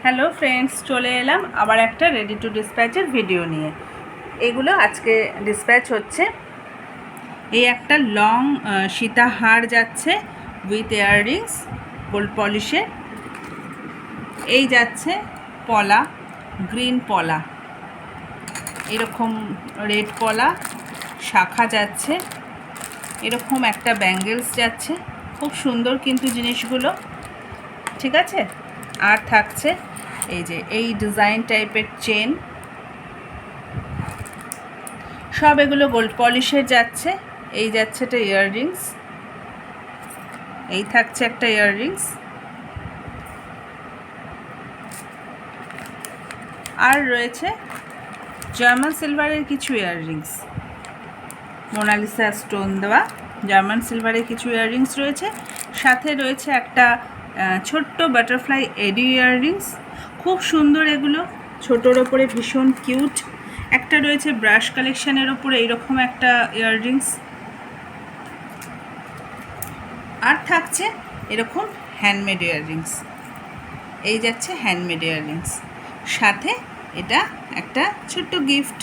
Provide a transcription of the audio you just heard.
Hello friends, চলে এলাম আবার একটা রেডি টু ডিসপ্যাচের ভিডিও নিয়ে। এগুলো আজকে ডিসপ্যাচ হচ্ছে। এই একটা লং সীতাহার যাচ্ছে উইথ ইয়াররিংস গোল্ড পলিশে। এই যাচ্ছে পলা, গ্রিন পলা, এরকম রেড পলা, শাখা যাচ্ছে, এরকম একটা ব্যাঙ্গেলস যাচ্ছে। খুব সুন্দর কিন্তু জিনিসগুলো, ঠিক আছে। আর থাকছে এই যে এই ডিজাইন টাইপের চেন, সব এগুলো গোল্ড পলিশের যাচ্ছে। এই যাচ্ছে একটা ইয়াররিংস, এই থাকছে একটা ইয়াররিংস, আর রয়েছে জার্মান সিলভারের কিছু ইয়াররিংস, মোনালিসা স্টোন দেওয়া জার্মান সিলভারের কিছু ইয়াররিংস রয়েছে। সাথে রয়েছে একটা ছোট্ট বাটারফ্লাই এডি ইয়াররিংস, খুব সুন্দর এগুলো, ছোটোর ওপরে ভীষণ কিউট। একটা রয়েছে ব্রাশ কালেকশানের ওপরে এইরকম একটা ইয়াররিংস, আর থাকছে এরকম হ্যান্ডমেড ইয়াররিংস। এই যাচ্ছে হ্যান্ডমেড ইয়াররিংস, সাথে এটা একটা ছোট্ট গিফট।